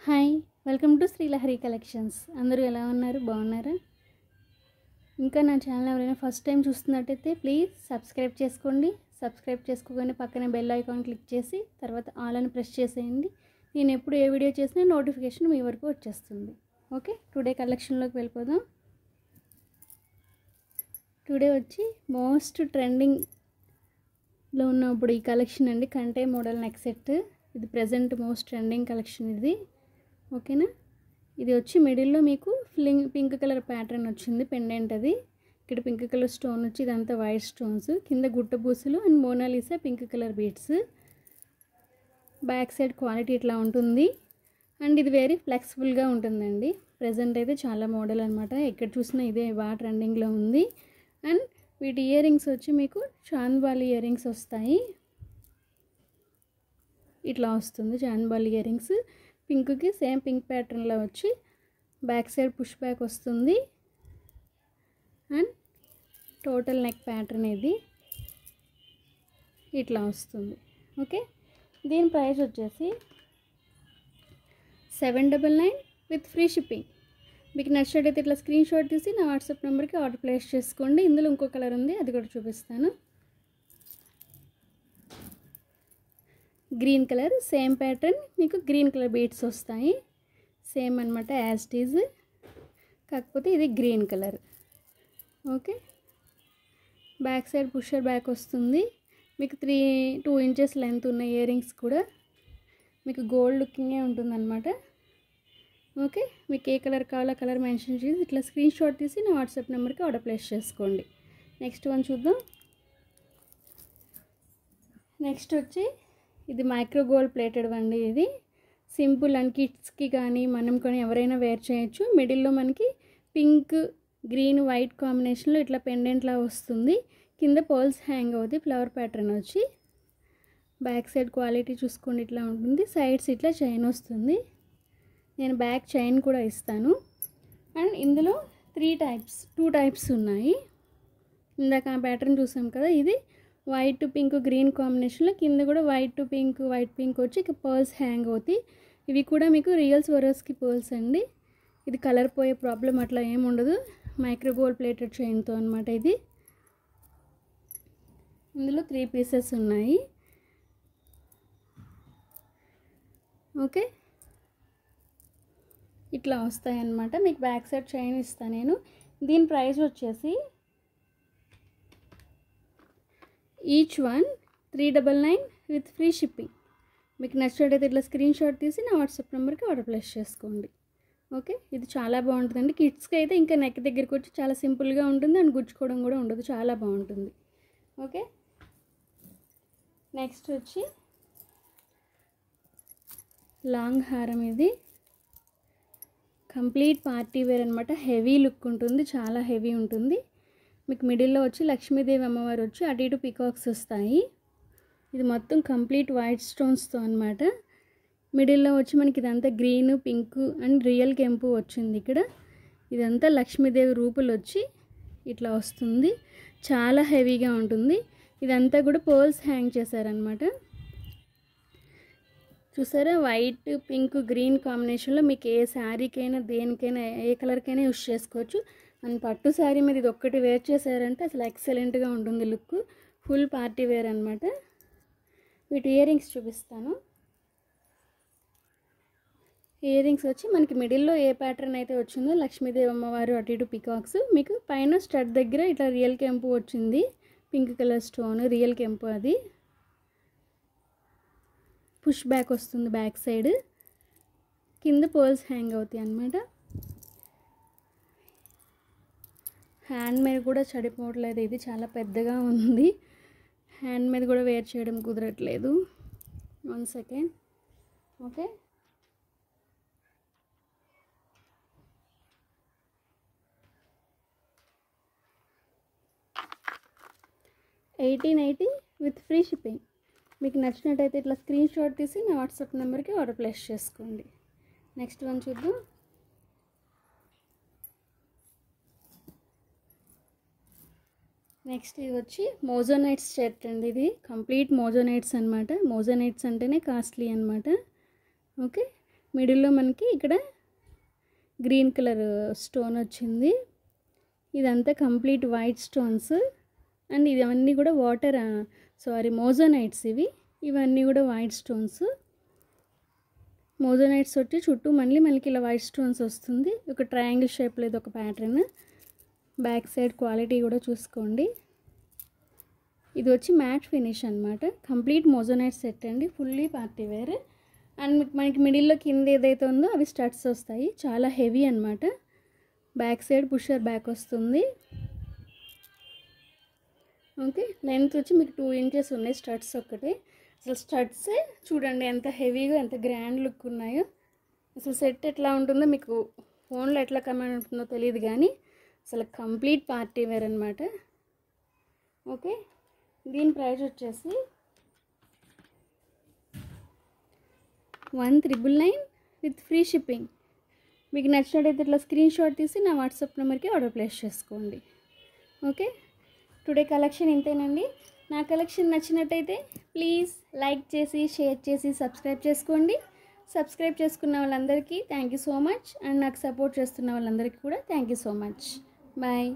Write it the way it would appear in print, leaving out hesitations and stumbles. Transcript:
Hi, welcome to Srilahari collections. అందరూ ఎలా ఉన్నారు? బాగున్నారా? ఇంకా నా ఛానల్ ఎవరైనా ఫస్ట్ టైం చూస్తున్నట్టయితే ప్లీజ్ సబ్స్క్రైబ్ చేసుకోండి. సబ్స్క్రైబ్ చేసుకోగానే పక్కనే బెల్ ఐకాన్ క్లిక్ చేసి తర్వాత ఆల్ అని ప్రెస్ చేసేయండి. నేను ఎప్పుడు ఏ వీడియో చేసినా నోటిఫికేషన్ మీ వరకు వచ్చేస్తుంది. ఓకే, టుడే కలెక్షన్లోకి వెళ్ళిపోదాం. టుడే వచ్చి మోస్ట్ ట్రెండింగ్లో ఉన్నప్పుడు ఈ కలెక్షన్ అండి. కంటే మోడల్ నెక్ సెట్. ఇది ప్రజెంట్ మోస్ట్ ట్రెండింగ్ కలెక్షన్ ఇది. ఓకేనా, ఇది వచ్చి మిడిల్లో మీకు పింక్ కలర్ ప్యాటర్న్ వచ్చింది. పెండెంట్ అది ఇక్కడ పింక్ కలర్ స్టోన్ వచ్చి ఇదంతా వైట్ స్టోన్స్, కింద గుట్ట పూసలు and Mona Lisa pink colour beads. Back side quality ఇట్లా ఉంటుంది అండ్ ఇది వెరీ ఫ్లెక్సిబుల్గా ఉంటుందండి. ప్రజెంట్ అయితే చాలా మోడల్ అనమాట. ఎక్కడ చూసినా ఇదే బాగా ట్రెండింగ్లో ఉంది. అండ్ వీటి ఇయర్ రింగ్స్ వచ్చి మీకు చాంద్బాలి ఇయర్ రింగ్స్ వస్తాయి. ఇట్లా వస్తుంది చాంద్బాలి ఇయర్ రింగ్స్. పింక్కి సేమ్ పింక్ ప్యాటర్న్లో వచ్చి బ్యాక్ సైడ్ పుష్ బ్యాక్ వస్తుంది అండ్ టోటల్ నెక్ ప్యాటర్న్ ఇది ఇట్లా వస్తుంది. ఓకే, దీని ప్రైస్ వచ్చేసి 799 విత్ ఫ్రీ షిప్పింగ్. మీకు నచ్చినట్టయితే ఇట్లా స్క్రీన్ షాట్ తీసి నా వాట్సాప్ నెంబర్కి ఆర్డర్ ప్లేస్ చేసుకోండి. ఇందులో ఇంకో కలర్ ఉంది, అది కూడా చూపిస్తాను. గ్రీన్ కలర్ సేమ్ ప్యాటర్న్, మీకు గ్రీన్ కలర్ బీడ్స్ వస్తాయి. సేమ్ అనమాట యాజ్ ఇట్ ఈజ్, కాకపోతే ఇది green colour. Okay, back side pusher back వస్తుంది. మీకు 2 ఇంచెస్ లెంత్ ఉన్న ఇయర్ రింగ్స్ కూడా మీకు గోల్డ్ లుకింగే ఉంటుందన్నమాట. ఓకే, మీకు ఏ కలర్ కావాలో కలర్ మెన్షన్ చేసి ఇట్లా స్క్రీన్ షాట్ తీసి నా వాట్సాప్ నెంబర్కి ఆర్డర్ ప్లేస్ చేసుకోండి. నెక్స్ట్ వన్ చూద్దాం. నెక్స్ట్ వచ్చి ఇది మైక్రో గోల్డ్ ప్లేటెడ్ అండి. ఇది సింపుల్ అండ్ కిడ్స్కి కానీ మనం కానీ ఎవరైనా వేర్ చేయొచ్చు. మిడిల్లో మనకి పింక్ గ్రీన్ వైట్ కాంబినేషన్లో ఇట్లా పెండెంట్లా వస్తుంది. కింద పర్ల్స్ హ్యాంగ్ అవుతాయి, ఫ్లవర్ ప్యాటర్న్ వచ్చి. బ్యాక్ సైడ్ క్వాలిటీ చూసుకోండి ఇట్లా ఉంటుంది. సైడ్స్ ఇట్లా చైన్ వస్తుంది. నేను బ్యాక్ చైన్ కూడా ఇస్తాను. అండ్ ఇందులో 2 టైప్స్ ఉన్నాయి. ఇందాక ఆ ప్యాటర్న్ చూసాం కదా, ఇది వైట్ పింక్ గ్రీన్ కాంబినేషన్లో కింద కూడా వైట్ పింక్ వచ్చి ఇక పర్ల్స్ హ్యాంగ్ అవుతాయి. ఇవి కూడా మీకు రియల్ స్వరోస్కి పర్ల్స్ అండి. ఇది కలర్ పోయే ప్రాబ్లం అట్లా ఏమి ఉండదు. మైక్రో గోల్డ్ ప్లేటెడ్ చైన్తో అనమాట ఇది. ఇందులో 3 పీసెస్ ఉన్నాయి. ఓకే, ఇట్లా వస్తాయి అన్నమాట. మీకు బ్యాక్ సైడ్ చైన్ ఇస్తాను నేను. దీని ప్రైస్ వచ్చేసి each one 399 with free shipping. మీకు నచ్చినట్టయితే ఇట్లా స్క్రీన్ షాట్ తీసి నా వాట్సాప్ నెంబర్కి ఆర్డర్ ప్లేస్ చేసుకోండి. ఓకే, ఇది చాలా బాగుంటుందండి. కిడ్స్కి అయితే ఇంకా నెక్ దగ్గరికి వచ్చి చాలా సింపుల్గా ఉంటుంది అండ్ గుచ్చుకోవడం కూడా ఉండదు, చాలా బాగుంటుంది. ఓకే, నెక్స్ట్ వచ్చి లాంగ్ హారం. ఇది కంప్లీట్ పార్టీ వేర్ అనమాట. హెవీ లుక్ ఉంటుంది, చాలా హెవీ ఉంటుంది. మీకు మిడిల్లో వచ్చి లక్ష్మీదేవి అమ్మవారు వచ్చి అటు ఇటు పికాక్స్ వస్తాయి. ఇది మొత్తం కంప్లీట్ వైట్ స్టోన్స్తో అనమాట. మిడిల్లో వచ్చి మనకి ఇదంతా గ్రీన్ పింక్ అండ్ రియల్ కెంపు వచ్చింది. ఇక్కడ ఇదంతా లక్ష్మీదేవి రూపులు వచ్చి ఇట్లా వస్తుంది. చాలా హెవీగా ఉంటుంది. ఇదంతా కూడా పర్ల్స్ హ్యాంగ్ చేశారనమాట. చూసారా, వైట్ పింక్ గ్రీన్ కాంబినేషన్లో మీకు ఏ శారీకైనా దేనికైనా ఏ కలర్కైనా యూస్ చేసుకోవచ్చు. అండ్ పట్టు శారీ మీద ఇది ఒక్కటి వేర్ చేశారంటే అసలు ఎక్సలెంట్గా ఉంటుంది లుక్. ఫుల్ పార్టీ వేర్ అనమాట. వీటి ఇయర్ రింగ్స్ చూపిస్తాను. ఇయర్ రింగ్స్ వచ్చి మనకి మిడిల్లో ఏ ప్యాటర్న్ అయితే వచ్చిందో లక్ష్మీదేవి అమ్మవారు అటు ఇటు పికాక్స్, మీకు పైన స్టడ్ దగ్గర ఇట్లా రియల్ కెంపు వచ్చింది. పింక్ కలర్ స్టోన్ రియల్ కెంపు. అది పుష్ బ్యాక్ వస్తుంది బ్యాక్ సైడ్. కింద పర్ల్స్ హ్యాంగ్ అవుతాయి అన్నమాట. హ్యాండ్ మీద కూడా చెడిపోవట్లేదు. ఇది చాలా పెద్దగా ఉంది. హ్యాండ్ మీద కూడా వేర్ చేయడం కుదరట్లేదు. 1 second. Okay, $1880 with free shipping. మీకు నచ్చినట్టయితే ఇట్లా స్క్రీన్ షాట్ తీసి నా వాట్సాప్ నెంబర్కి ఆర్డర్ ప్లేస్ చేసుకోండి. నెక్స్ట్ వన్ చూద్దాం. నెక్స్ట్ ఇది వచ్చి మోజోనైట్స్ సెట్ అండి. ఇది కంప్లీట్ మోజోనైట్స్ అనమాట. మోజోనైట్స్ అంటేనే కాస్ట్లీ అనమాట. ఓకే, మిడిల్లో మనకి ఇక్కడ గ్రీన్ కలర్ స్టోన్ వచ్చింది. ఇదంతా కంప్లీట్ వైట్ స్టోన్స్ అండ్ ఇవన్నీ కూడా మోజోనైట్స్. ఇవన్నీ కూడా వైట్ స్టోన్స్. మోజోనైట్స్ వచ్చి చుట్టూ మనకి ఇలా వైట్ స్టోన్స్ వస్తుంది. ఒక ట్రయాంగిల్ షేప్లో ఇది ఒక ప్యాటర్న్. బ్యాక్ సైడ్ క్వాలిటీ కూడా చూసుకోండి. ఇది వచ్చి మ్యాట్ ఫినిష్ అనమాట. కంప్లీట్ మోజోనైట్ సెట్ అండి, ఫుల్లీ పార్టీ వేర్. అండ్ మనకి మిడిల్లో కింద ఏదైతే ఉందో అవి స్టడ్స్ వస్తాయి, చాలా హెవీ అనమాట. బ్యాక్ సైడ్ పుషర్ బ్యాక్ వస్తుంది. ఓకే, లెంత్ వచ్చి మీకు 2 ఇంచెస్ ఉన్నాయి స్టడ్స్ ఒక్కటే. అసలు స్టడ్సే చూడండి ఎంత హెవీగా, ఎంత గ్రాండ్ లుక్ ఉన్నాయో. అసలు సెట్ ఎట్లా ఉంటుందో మీకు ఫోన్లో ఎట్లా కమెంట్ ఉంటుందో తెలియదు, కానీ అసలు కంప్లీట్ పార్టీ వేర్ అనమాట. ఓకే, దీని ప్రైస్ వచ్చేసి 1999 విత్ ఫ్రీ షిప్పింగ్. మీకు నచ్చినట్టయితే ఇట్లా స్క్రీన్ షాట్ తీసి నా వాట్సాప్ నెంబర్కి ఆర్డర్ ప్లేస్ చేసుకోండి. ఓకే, టుడే కలెక్షన్ ఇంతేనండి. నా కలెక్షన్ నచ్చినట్టయితే ప్లీజ్ లైక్ చేసి, షేర్ చేసి, సబ్స్క్రైబ్ చేసుకోండి. సబ్స్క్రైబ్ చేసుకున్న వాళ్ళందరికీ thank you so much. And నాకు సపోర్ట్ చేస్తున్న వాళ్ళందరికీ కూడా thank you so much. Bye.